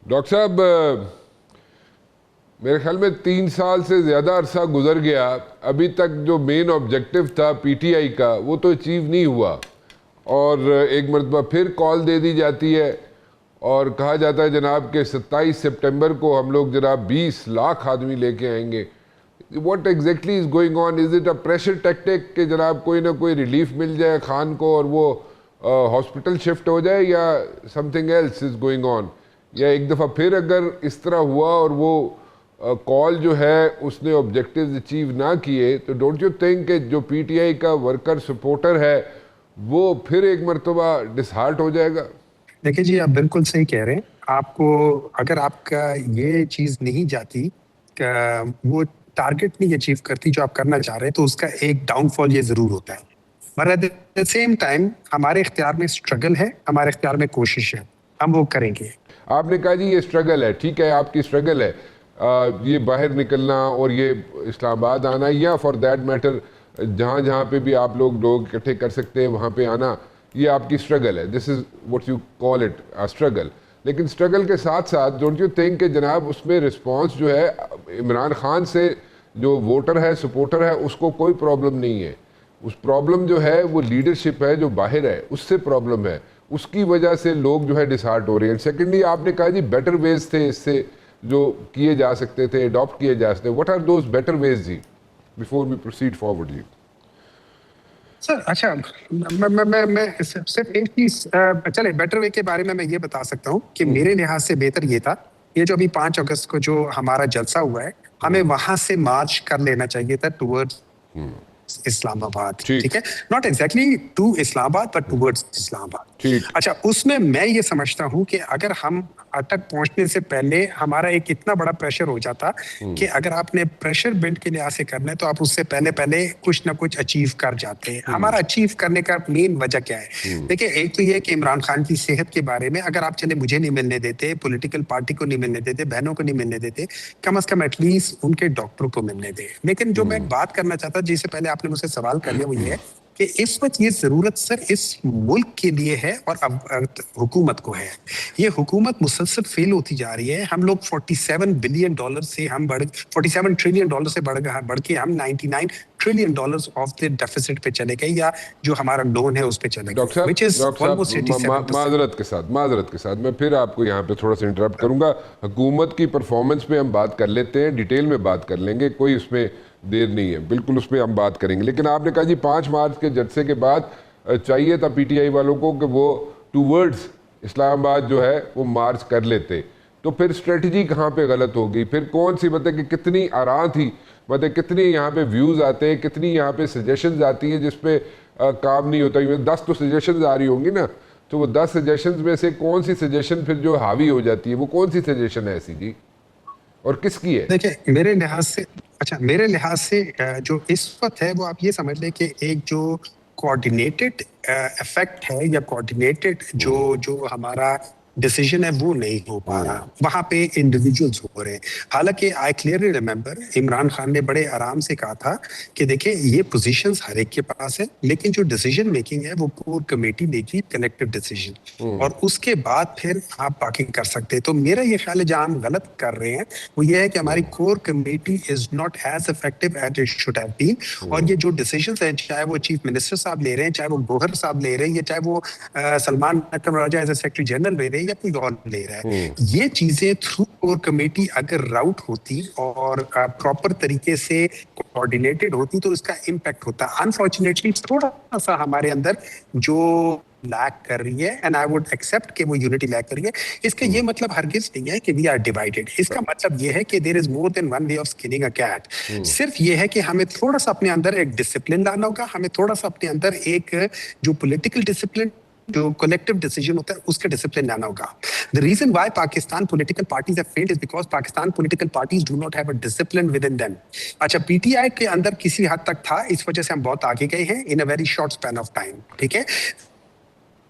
Doctor साहब, मेरे ख्याल में 3 साल से ज़्यादा अरसा गुजर गया, अभी तक जो मेन ऑब्जेक्टिव था पीटीआई का वो तो अचीव नहीं हुआ। और एक मरतबा फिर कॉल दे दी जाती है और कहा जाता है जनाब के 27 सितंबर को हम लोग जनाब 20 लाख आदमी लेके आएंगे। What exactly is going on? Is it a pressure tactic कि जनाब कोई ना कोई रिलीफ मिल जाए खान को और वो हॉस्पिटल शिफ्ट हो जाए, या something else is going on? या एक दफ़ा फिर अगर इस तरह हुआ और वो कॉल जो है उसने ऑब्जेक्टिव्स अचीव ना किए, तो डोंट यू थिंक कि जो पीटीआई का वर्कर सपोर्टर है वो फिर एक मरतबा डिसहार्ट हो जाएगा? देखिए जी, आप बिल्कुल सही कह रहे हैं। आपको अगर आपका ये चीज नहीं जाती, वो टारगेट नहीं अचीव करती जो आप करना चाह रहे हैं, तो उसका एक डाउनफॉल ये जरूर होता है। पर एट द सेम टाइम हमारे इख्तियार में स्ट्रगल है, हमारे इख्तियार में कोशिश है, हम वो करेंगे। आपने कहा जी ये स्ट्रगल है, ठीक है, आपकी स्ट्रगल है, ये बाहर निकलना और ये इस्लामाबाद आना, या फॉर दैट मैटर जहाँ जहाँ पे भी आप लोग इकट्ठे कर सकते हैं वहाँ पे आना, ये आपकी स्ट्रगल है। This is what you call it a struggle. लेकिन स्ट्रगल के साथ साथ डोंट यू थिंक कि जनाब उसमें रिस्पांस जो है इमरान खान से जो वोटर है, सपोर्टर है, उसको कोई प्रॉब्लम नहीं है। उस प्रॉब्लम जो है वो लीडरशिप है जो बाहर है, उससे प्रॉब्लम है, उसकी वजह से लोग जो है डिसहार्ट हो रहे हैं। सेकेंडली आपने कहा जी बेटर वेज थे इससे जो किए जा सकते थे, अडॉप्ट किए जा सकते। What are those better ways ji, before we proceed forward ji? Sir अच्छा, मैं सिर्फ एक चीज, चले बेटर वे के बारे में मैं ये बता सकता हूँ कि मेरे लिहाज से बेहतर ये था, ये जो अभी 5 अगस्त को जो हमारा जलसा हुआ है, हमें वहां से मार्च कर लेना चाहिए था टुवर्ड्स इस्लामाबाद। ठीक। ठीक है, not exactly to Islamabad but towards Islamabad. ठीक। अच्छा, उसमें मैं ये समझता हूँ कि अगर हम तक पहुंचने से पहले हमारा एक इतना बड़ा प्रेशर हो जाता कि अगर आपने प्रेशर बिल्ड के लिहाज से करना है तो आप उससे पहले पहले कुछ ना कुछ अचीव कर जाते हैं। हमारा अचीव करने का मेन वजह क्या है? देखिए, एक तो ये कि इमरान खान की सेहत के बारे में अगर आप चले मुझे नहीं मिलने देते, पॉलिटिकल पार्टी को नहीं मिलने देते, बहनों को नहीं मिलने देते, कम से कम एटलीस्ट उनके डॉक्टरों को मिलने दे। लेकिन जो मैं बात करना चाहता, जिससे पहले आपने मुझसे सवाल कर लिया, वो ये है कि इस वक्त ये जरूरत सर इस मुल्क के लिए है और अब हुकूमत को है। ये हुकूमत मुसलसल फेल होती जा रही है। हम लोग 47 बिलियन डॉलर से हम 47 ट्रिलियन डॉलर से बढ़ के हम 99 trillion dollars of the deficit पे चले गए, या जो हमारा लोन है उस पे चले गए, व्हिच इज ऑलमोस्ट 87%। माजरत के साथ मैं फिर आपको यहाँ पे थोड़ा सा इंटरप्ट करूंगा। हुकूमत की परफॉर्मेंस पे हम बात कर लेते हैं, डिटेल में बात कर लेंगे, कोई उसमें देर नहीं है, बिल्कुल उसमें हम बात करेंगे। लेकिन आपने कहा जी 5 मार्च के जलसे के बाद चाहिए था पीटीआई वालों को कि वो टूवर्ड्स इस्लामाबाद जो है वो मार्च कर लेते, तो फिर स्ट्रेटजी कहाँ पे गलत हो गई? फिर कौन सी, मतलब कि कितनी आराम थी, मतलब कितनी यहाँ पे व्यूज़ आते हैं, कितनी यहाँ पे सजेशंस आती हैं जिसपे काम नहीं होता? 10 तो सजेशंस आ रही होंगी ना, तो वो 10 सजेशंस में से कौन सी सजेशन फिर जो हावी हो जाती है, वो कौन सी सजेशन है ऐसी जी, और किसकी है? देखिए, मेरे लिहाज से, अच्छा मेरे लिहाज से जो इस वक्त है वो आप ये समझ लें कि एक जो कोऑर्डिनेटेड इफेक्ट है, या कोऑर्डिनेटेड जो हमारा डिसीजन है वो नहीं हो पा रहा, वहां पे इंडिविजुअल्स हो रहे हैं। हालांकि I clearly remember Imran Khan ने बड़े आराम से कहा था कि देखिए ये पोजीशंस हर एक के पास है, लेकिन जो डिसीजन मेकिंग है वो कोर कमेटी लेगी, कलेक्टिव डिसीजन, और उसके बाद फिर आप बाकी कर सकते हैं। तो मेरा ये ख्याल है जहां हम गलत कर रहे हैं वो ये है कि हमारी core committee is not as effective as it should have been, और ये जो डिसीजंस हैं, चाहे वो चीफ मिनिस्टर साहब ले रहे हैं, चाहे वो गौहर साहब ले रहे हैं, या चाहे वो सलमान नकम राजा एज ए सेक्रेटरी जनरल ले रहे हैं, या कोई और ले रहा है, ये चीजें थ्रू कोर कमेटी अगर राउट होती और प्रॉपर तरीके से कोऑर्डिनेटेड होती तो इसका इम्पैक्ट होता। अनफॉर्चुनेटली थोड़ा सा हमारे अंदर जो लैक कर रही है, एंड आई वुड एक्सेप्ट कि वो यूनिटी लैक कर रही है। इसका ये मतलब हरगिज नहीं है कि वी आर डिवाइडेड। इसका मतलब ये है कि there is more than one way of skinning a cat. सिर्फ ये है कि हमें थोड़ा सा अपने अंदर एक डिसिप्लिन लाना होगा, हमें थोड़ा सा अपने अंदर एक जो पॉलिटिकल डिसिप्लिन, जो कलेक्टिव डिसीजन होता है, उसका डिसिप्लिन लाना होगा। The reason why Pakistan political parties have failed is because Pakistan political parties do not have a discipline within them. अच्छा, पीटीआई के अंदर किसी हद तक था, इस वजह से हम बहुत आगे गए हैं in a very short span of time. ठीक है,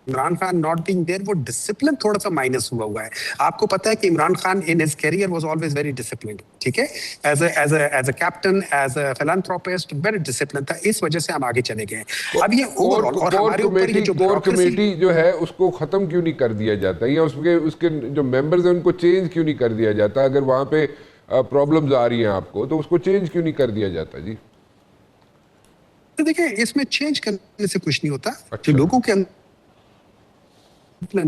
Imran Khan not being there वो डिसिप्लिन थोड़ा सा माइनस हुआ है। आपको पता है कि Imran Khan in his career was always very disciplined, ठीक है, as a captain, as a philanthropist very discipline था, इस वजह से हम आगे चले गए। अब ये ओवरऑल और हमारे ऊपर ये जो कोर कमेटी जो है उसको खत्म क्यों नहीं कर दिया जाता, या उसके जो मेंबर्स हैं उनको चेंज क्यों नहीं कर दिया जाता? अगर वहां पे प्रॉब्लम्स आ रही हैं आपको तो उसको चेंज क्यों नहीं कर दिया जाता जी? तो देखिए, इसमें चेंज करने से कुछ नहीं होता। अच्छा। जो लोगों के अंदर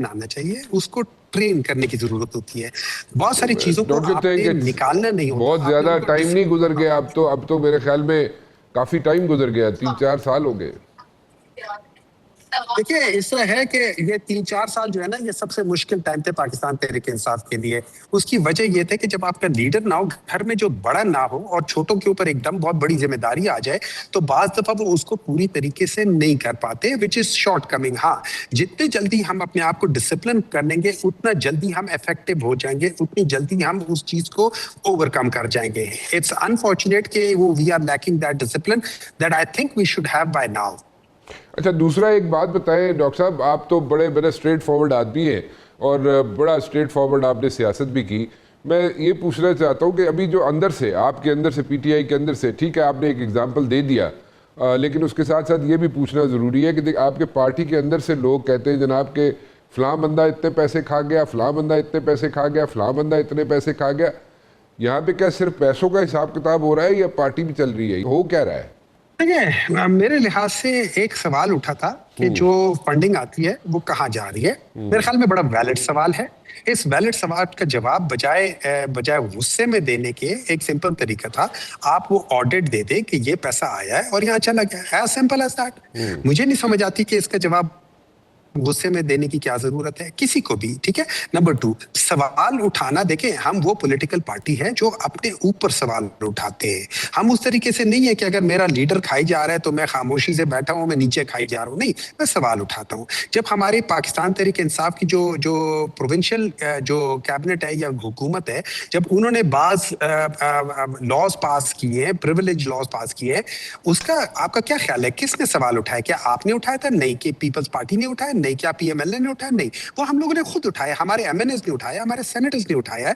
आना चाहिए उसको ट्रेन करने की जरूरत होती है। बहुत सारी चीजों को आपने निकालना नहीं होता। बहुत ज्यादा टाइम नहीं गुजर गया, अब तो मेरे ख्याल में काफी टाइम गुजर गया, 3-4 साल हो गए। देखिए, इस तरह है कि ये 3-4 साल जो है ना, ये सबसे मुश्किल टाइम थे पाकिस्तान तहरीक इंसाफ के लिए। उसकी वजह ये थे कि जब आपका लीडर ना हो, घर में जो बड़ा ना हो और छोटों के ऊपर एकदम बहुत बड़ी जिम्मेदारी आ जाए, तो बाज दफा वो उसको पूरी तरीके से नहीं कर पाते, विच इज शॉर्ट कमिंग। हाँ, जितने जल्दी हम अपने आप को डिसिप्लिन कर लेंगे, उतना जल्दी हम इफेक्टिव हो जाएंगे, उतनी जल्दी हम उस चीज को ओवरकम कर जाएंगे। इट्स अनफॉर्चुनेट कि वो we are lacking that discipline that I think we should have by now. अच्छा, दूसरा एक बात बताएं डॉक्टर साहब, आप तो बड़े स्ट्रेट फॉरवर्ड आदमी हैं और बड़ा स्ट्रेट फॉरवर्ड आपने सियासत भी की। मैं ये पूछना चाहता हूँ कि अभी जो अंदर से, आपके अंदर से, पीटीआई के अंदर से, ठीक है आपने एक एग्जांपल दे दिया, लेकिन उसके साथ साथ ये भी पूछना ज़रूरी है कि आपके पार्टी के अंदर से लोग कहते हैं जनाब के फ़लाँ बंदा इतने पैसे खा गया, फ़लाँ बंदा इतने पैसे खा गया, फ़लाँ बंदा इतने पैसे खा गया। यहाँ पे क्या सिर्फ पैसों का हिसाब किताब हो रहा है या पार्टी भी चल रही है, हो क्या रहा है? देखिए, मेरे लिहाज से एक सवाल उठा था कि जो फंडिंग आती है वो कहाँ जा रही है। मेरे ख्याल में बड़ा वैलिड सवाल है। इस वैलिड सवाल का जवाब बजाय गुस्से में देने के एक सिंपल तरीका था, आप वो ऑडिट दे दे कि ये पैसा आया है और यहाँ चला गया, एज सिंपल एज दैट। मुझे नहीं समझ आती कि इसका जवाब गुस्से में देने की क्या जरूरत है किसी को भी, ठीक है। नंबर 2, सवाल उठाना, देखें हम वो पॉलिटिकल पार्टी है जो अपने ऊपर सवाल उठाते हैं। हम उस तरीके से नहीं है कि अगर मेरा लीडर खाई जा रहा है तो मैं खामोशी से बैठा हूं, मैं नीचे खाई जा रहा हूं, नहीं, मैं सवाल उठाता हूं। जब हमारे पाकिस्तान तहरीक इंसाफ की जो प्रोविंशियल जो कैबिनेट है या हुकूमत है, जब उन्होंने बाज लॉज पास किए हैं, प्रिविलेज लॉज पास किए हैं, उसका आपका क्या ख्याल है, किसने सवाल उठाया? क्या आपने उठाया था? नहीं। कि पीपल्स पार्टी ने उठाया? नहीं। क्या पीएमएलए ने उठाया? नहीं। वो हम लोगों ने खुद उठाया, हमारे एमएनएस ने उठाया, हमारे सेनेटर्स ने उठाया।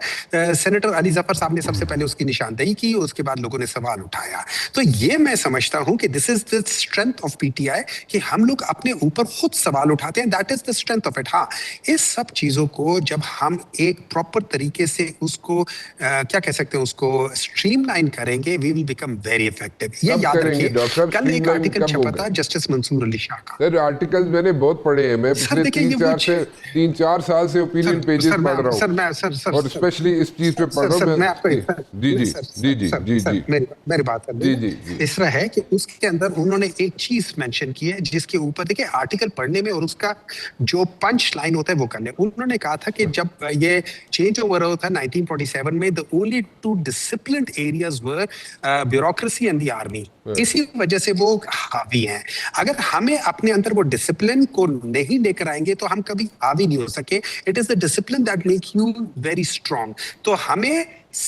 सेनेटर अली जफर साहब ने सबसे पहले उसकी निशानदेही की, उसके बाद लोगों ने सवाल उठाया। तो ये मैं समझता हूं कि this is the strength of PTI कि हम लोग अपने ऊपर खुद सवाल उठाते हैं। That is the strength of it. हाँ, इस सब चीजों को जब हम एक प्रॉपर तरीके से उसको क्या कह सकते हैं, उसको स्ट्रीमलाइन करेंगे, we will become very effective. ये याद रखिए, कल एक आर्टिकल छपा था जस्टिस मंसूर अली शाह का। सर, आर्टिकल्स मैंने बहुत पढ़े हैं, मैं पिछले 3-4 साल से ओपिनियन पेजेस पढ़ रहा हूँ और स्पेशली इस चीज पे पढ़ रहा हूँ। जी, मेरी बात कर दी। इस तरह है कि उसके अंदर उन्होंने एक चीज मेंशन की है जिसके ऊपर देखिए, आर्टिकल पढ़ने में और उसका जो पंच लाइन होता है वो करने। उन्होंने कहा था कि जब ये चेंज ओवर हुआ था 1947 में, the only 2 disciplined areas were bureaucracy and the army. इसी वजह से वो हावी हैं। अगर हमें अपने अंदर वो डिसिप्लिन को नहीं लेकर आएंगे तो हम कभी हावी नहीं हो सके। It is the discipline that make you very strong. तो हमें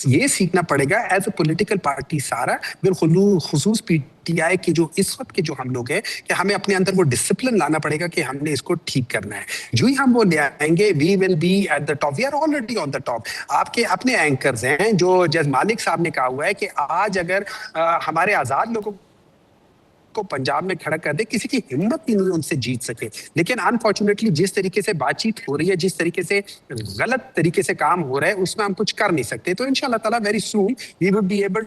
ये सीखना पड़ेगा एज अ पॉलिटिकल पार्टी सारा, बिलखुसूस पीटीआई के जो इस वक्त के जो हम लोग हैं, कि हमें अपने अंदर वो डिसिप्लिन लाना पड़ेगा कि हमने इसको ठीक करना है। जो ही हम वो ले आएंगे, we will be at the top. We are already on the top. आपके अपने एंकर्स हैं, जो जज मालिक साहब ने कहा हुआ है कि आज अगर हमारे आजाद लोगों को पंजाब में खड़ा कर दे, किसी की हिम्मत ही नहीं उनसे जीत सके। लेकिन अनफॉर्चुनेटली जिस तरीके से बातचीत हो रही है, जिस तरीके से गलत तरीके से काम हो रहा है, उसमें हम कुछ कर नहीं सकते। तो इंशाल्लाह ताला very soon we would be able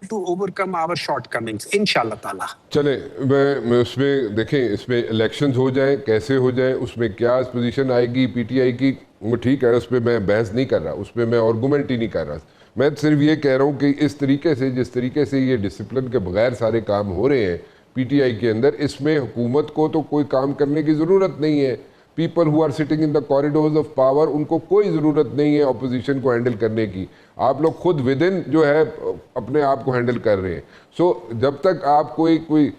to overcome our shortcomings, इंशाल्लाह ताला। चले, मैं उसमें देखें, इसमें इलेक्शंस हो जाए, कैसे हो जाए, उसमें क्या पोजीशन आएगी पीटीआई की, वो ठीक है, उस पर मैं बहस नहीं कर रहा, उस पर मैं आर्गूमेंट ही नहीं कर रहा। मैं सिर्फ ये कह रहा हूँ कि इस तरीके से, जिस तरीके से ये डिसिप्लिन के बगैर सारे काम हो रहे हैं पीटीआई के अंदर, इसमें हुकूमत को तो कोई काम करने की ज़रूरत नहीं है। People who are sitting in the corridors of power, उनको कोई ज़रूरत नहीं है अपोजिशन को हैंडल करने की। आप लोग खुद विद इन जो है अपने आप को हैंडल कर रहे हैं। सो जब तक आप कोई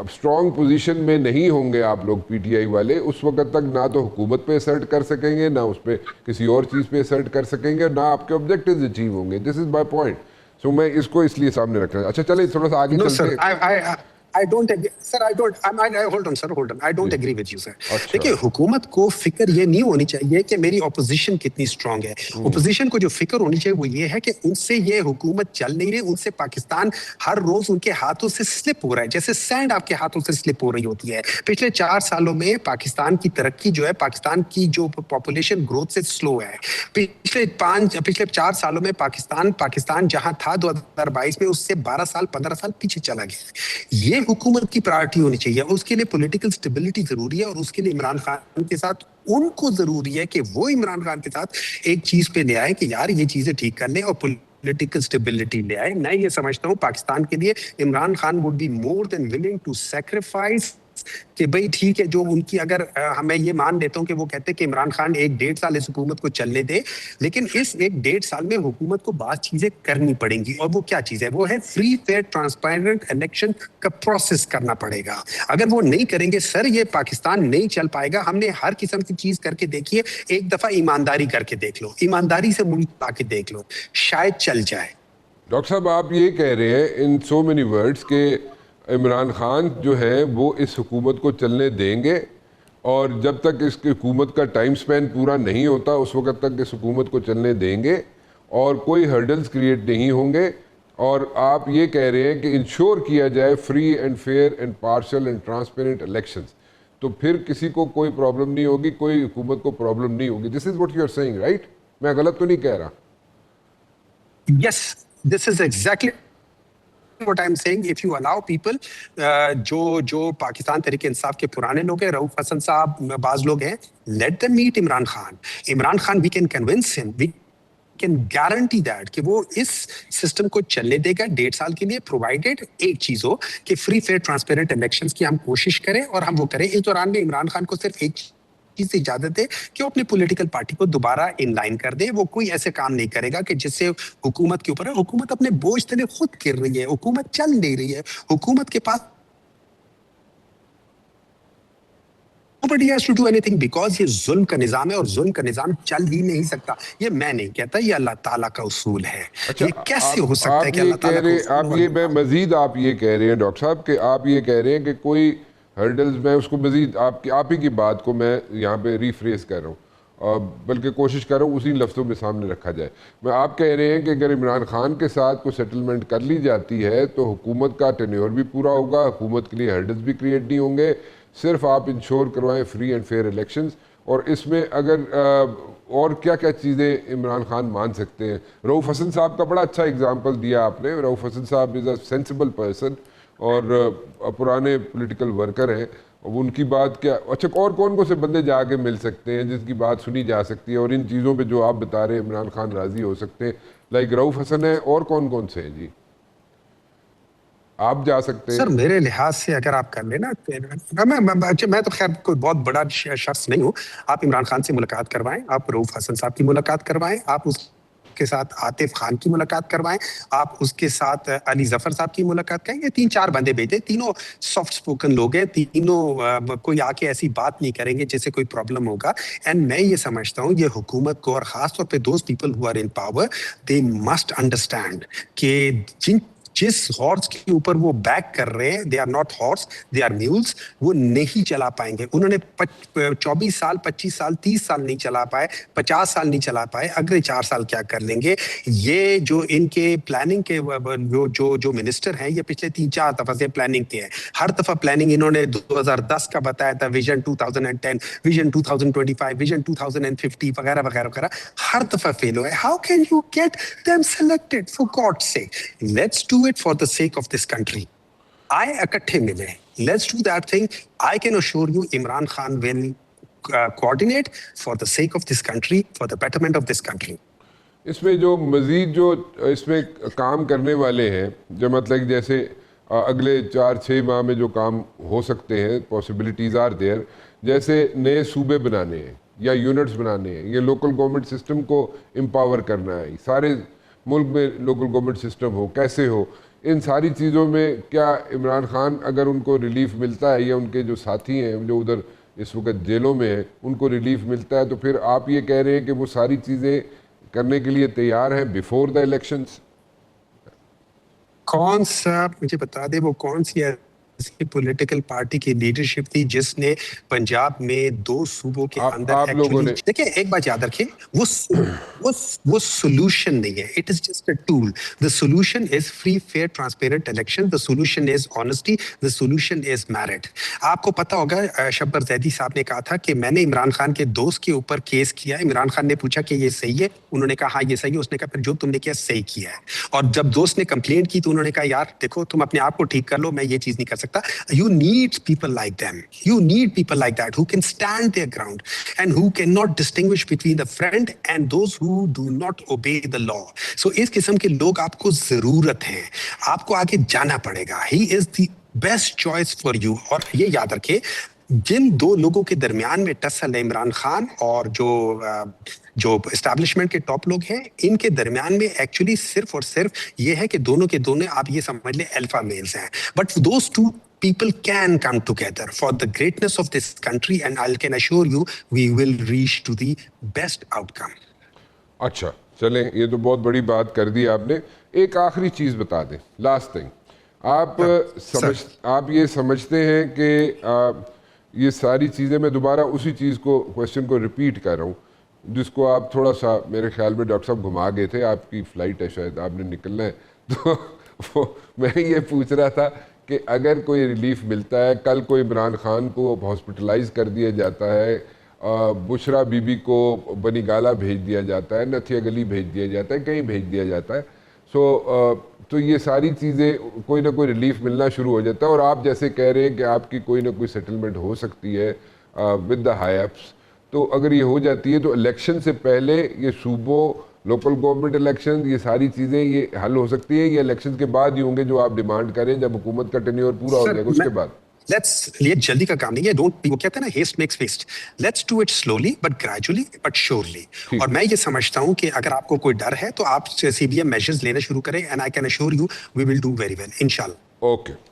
स्ट्रॉन्ग पोजीशन में नहीं होंगे आप लोग पीटीआई वाले, उस वक्त तक ना तो हुकूमत पे असर्ट कर सकेंगे, ना उस पर किसी और चीज़ पे असर्ट कर सकेंगे, ना आपके ऑब्जेक्टिव्स अचीव होंगे। This is my point. So मैं इसको इसलिए सामने रख रहा हूँ। अच्छा चले, थोड़ा सा आगे चलते हैं। I don't agree, sir. I don't. Hold on, sir. Hold on. I don't agree with you, sir. अच्छा। देखिए, हुकूमत को फिक्र ये नहीं होनी चाहिए कि मेरी ऑपोजिशन कितनी स्ट्रांग है। ऑपोजिशन को जो फिक्र होनी चाहिए वो ये है कि उनसे ये हुकूमत चल नहीं रही, उनसे पाकिस्तान हर रोज उनके हाथों से स्लिप हो रहा है, जैसे सैंड आपके हाथों से स्लिप हो रही होती है। पिछले 4 सालों में पाकिस्तान की तरक्की जो है, पाकिस्तान की जो पॉपुलेशन ग्रोथ से स्लो है। पिछले 4 सालों में पाकिस्तान जहां था 2022 में, उससे 12 साल 15 साल पीछे चला गया। ये हुकूमत की प्रायोरिटी होनी चाहिए। उसके लिए पॉलिटिकल स्टेबिलिटी जरूरी है, और उसके लिए इमरान खान के साथ उनको जरूरी है कि वो इमरान खान के साथ एक चीज पे ले आए कि यार ये चीजें ठीक कर ले, और पॉलिटिकल स्टेबिलिटी ले आए। मैं ये समझता हूँ पाकिस्तान के लिए Imran Khan would be more than willing to sacrifice कि भाई ठीक है, जो उनकी अगर मैं ये मान लेता हूँ कि वो कहते हैं कि इमरान खान 1-1.5 साल इस हुकूमत को चलने दे, लेकिन इस 1-1.5 साल में हुकूमत को बात चीजें करनी पड़ेंगी। और वो क्या चीज है? वो है फ्री फेयर ट्रांसपेरेंट इलेक्शन का प्रोसेस करना पड़ेगा। अगर वो नहीं करेंगे सर, ये पाकिस्तान नहीं चल पाएगा। हमने हर किस्म की चीज करके देखी है, एक दफा ईमानदारी करके देख लो, ईमानदारी से मुल्क लाके देख लो, शायद चल जाए। डॉक्टर साहब, आप ये कह रहे हैं इन सो मेनी वर्ड्स के इमरान खान जो है वो इस हुकूमत को चलने देंगे, और जब तक इस हुकूमत का टाइम स्पैन पूरा नहीं होता उस वक्त तक इस हुकूमत को चलने देंगे, और कोई हर्डल्स क्रिएट नहीं होंगे। और आप ये कह रहे हैं कि इंश्योर किया जाए free and fair and partial and transparent elections, तो फिर किसी को कोई प्रॉब्लम नहीं होगी, कोई हुकूमत को प्रॉब्लम नहीं होगी। This is what you are saying, right? मैं गलत तो नहीं कह रहा? Yes, this is exactly what I'm saying. If you allow people, जो पाकिस्तान तहरीक इंसाफ के पुराने लोग हैं, रऊफ हसन साहब, बाज लोग हैं, let them meet Imran Khan. Imran Khan, we can convince him, we can guarantee that कि वो इस सिस्टम को चलने देगा 1.5 साल के लिए, प्रोवाइडेड एक चीज हो कि फ्री फेयर ट्रांसपेरेंट इलेक्शंस की हम कोशिश करें, और हम वो करें। इस दौरान में इमरान खान को सिर्फ एक चीज से इजाजत दे कि वो अपनी पॉलिटिकल पार्टी को दोबारा इन लाइन कर दे। वो कोई ऐसे काम नहीं करेगा कि जिससे हुकूमत के ऊपर, हुकूमत अपने बोझ तले खुद गिर रही है, हुकूमत चल नहीं रही है, हुकूमत के पास nobody has to do anything because ये जुल्म का निजाम है, और जुल्म का निजाम चल ही नहीं सकता। ये मैं नहीं कहता, ये अल्लाह ताला का उसूल है। अच्छा, ये कैसे हो सकता है कि अल्लाह ताला का उसूल आप ये मैं मजीद आप ये कह रहे हैं डॉक्टर साहब कि आप ये कह रहे हैं कि कोई हर्डल्स, मैं उसको मजीद आप ही की बात को मैं यहाँ पे रीफ्रेस कर रहा हूँ, और बल्कि कोशिश कर रहा हूँ उसी लफ्ज़ों में सामने रखा जाए। मैं आप कह रहे हैं कि अगर इमरान खान के साथ कोई सेटलमेंट कर ली जाती है तो हुकूमत का टेन्योर भी पूरा होगा, हुकूमत के लिए हर्डल्स भी क्रिएट नहीं होंगे, सिर्फ आप इंश्योर करवाएं फ्री एंड फेयर इलेक्शंस। और इसमें अगर और क्या क्या चीज़ें इमरान खान मान सकते हैं? रऊफ हसन साहब का बड़ा अच्छा एग्जाम्पल दिया आपने। रऊफ हसन साहब इज़ अ सेंसिबल पर्सन और पुराने पॉलिटिकल वर्कर हैं। उनकी बात क्या, अच्छा और कौन कौन से बंदे जाके मिल सकते हैं जिसकी बात सुनी जा सकती है, और इन चीज़ों पे जो आप बता रहे हैं इमरान खान राज़ी हो सकते हैं? लाइक रऊफ हसन है, और कौन कौन से हैं जी आप जा सकते हैं? सर मेरे लिहाज से अगर आप कर लेना, मैं तो खैर कोई बहुत बड़ा शख्स नहीं हूँ। आप इमरान खान से मुलाकात करवाएं, आप रऊफ हसन साहब की मुलाकात करवाएं, आप उसके साथ आतिफ खान की मुलाकात करवाएं, आप उसके साथ अली जफर साहब की मुलाकात करें। ये 3-4 बंदे भेजे, तीनों सॉफ्ट स्पोकन लोग हैं, तीनों कोई आके ऐसी बात नहीं करेंगे जिससे कोई प्रॉब्लम होगा। एंड मैं ये समझता हूँ ये हुकूमत को, और खास तौर पे those people who are in power, they must understand कि जिस हॉर्स के ऊपर वो बैक कर रहे हैं, they are not horse, they are mules, वो नहीं चला पाएंगे। उन्होंने 24 साल, 25 साल, 30 साल नहीं चला पाए, 50 साल नहीं चला पाए, अगले 4 साल क्या कर लेंगे? ये जो इनके प्लानिंग के जो मिनिस्टर हैं, ये पिछले 3-4 दफा से प्लानिंग के हैं। हर दफा प्लानिंग इन्होंने 2010 का बताया था, विजन 2010, विजन 2025, विजन 2050 वगैरह वगैरह वगैरह, हर दफा फेल हुआ है। How can you get them selected? For God sake, let's do it for the sake of this country. आए इकट्ठे मिले, let's do that thing. I can assure you Imran Khan will coordinate for the sake of this country, for the betterment of this country. इसमें जो मज़ीद जो इसमें काम करने वाले हैं, जो मतलब जैसे अगले 4-6 माह में जो काम हो सकते हैं, पॉसिबिलिटीज़ आर देयर, जैसे नए सूबे बनाने हैं या यूनिट्स बनाने हैं, या लोकल गवर्नमेंट सिस्टम को एम्पावर करना है, सारे मुल्क में लोकल गवर्नमेंट सिस्टम हो, कैसे हो, इन सारी चीज़ों में क्या इमरान खान अगर उनको रिलीफ मिलता है, या उनके जो साथी हैं जो उधर इस वक्त जेलों में हैं उनको रिलीफ मिलता है, तो फिर आप ये कह रहे हैं कि वो सारी चीज़ें करने के लिए तैयार हैं बिफोर द इलेक्शंस? कौन सा, मुझे बता दे वो कौन सी ऐसी पॉलिटिकल पार्टी की लीडरशिप थी जिसने पंजाब में 2 सूबों के अंदर आप लोगों एक्चुअली ने देखिए, एक बात याद रखिए, वो सॉल्यूशन नहीं है, it is just a tool. The solution is free fair transparent election, the solution is honesty, the solution is merit. आपको पता होगा शब्बर जैदी साहब ने कहा था कि मैंने इमरान खान के दोस्त के ऊपर केस किया, इमरान खान ने पूछा कि ये सही है, उन्होंने कहा हाँ ये सही है, उसने कहा फिर जो तुमने किया सही किया है। और जब दोस्त ने कंप्लेंट की तो उन्होंने कहा यार देखो तुम अपने आप को ठीक कर लो, मैं ये चीज नहीं कर सकता। You need people like them, you need people like that who can stand their ground and who can not distinguish between the friend and those who do not obey the law. So इस किस्म के लोग आपको जरूरत है, आपको आगे जाना पड़ेगा। He is the best choice for you. और ये याद रखे, जिन 2 लोगों के दरमियान में टसल है, इमरान खान और जो एस्टैब्लिशमेंट के टॉप लोग हैं, इनके दरमियान में एक्चुअली सिर्फ और सिर्फ ये है कि दोनों के दोनों आप ये समझ लें अल्फा मेल्स हैं। But those two people can come together for the greatness of this country and I can assure you we will reach to the best outcome. अच्छा चलें, ये तो बहुत बड़ी बात कर दी आपने। एक आखिरी चीज़ बता दें, लास्ट थिंग। आप ये समझते हैं कि ये सारी चीज़ें, मैं दोबारा उसी चीज़ को, क्वेश्चन को रिपीट कर रहा हूँ जिसको आप थोड़ा सा मेरे ख्याल में डॉक्टर साहब घुमा गए थे, आपकी फ़्लाइट है शायद, आपने निकलना है तो मैं ये पूछ रहा था कि अगर कोई रिलीफ मिलता है, कल को इमरान खान को हॉस्पिटलाइज कर दिया जाता है, बुशरा बीबी को बनीगाला भेज दिया जाता है, नथिया गली भेज दिया जाता है, कहीं भेज दिया जाता है, तो ये सारी चीज़ें कोई ना कोई रिलीफ मिलना शुरू हो जाता है। और आप जैसे कह रहे हैं कि आपकी कोई ना कोई सेटलमेंट हो सकती है विद द हाई अप्स, तो अगर ये हो जाती है तो इलेक्शन से पहले ये सूबों, लोकल गवर्नमेंट इलेक्शन, ये सारी चीज़ें ये हल हो सकती है, ये इलेक्शन के बाद ही होंगे जो आप डिमांड करें, जब हुकूमत का टेन्योर पूरा हो जाएगा उसके बाद? ये जल्दी का काम नहीं है, डोंट, वो कहते हैं ना haste makes waste. Let's do it slowly but gradually but surely. और मैं ये समझता हूं कि अगर आपको कोई डर है तो आप सीबीएम मेजर्स लेना शुरू करें and I can assure you we will do very well इंशाल्लाह। ओके।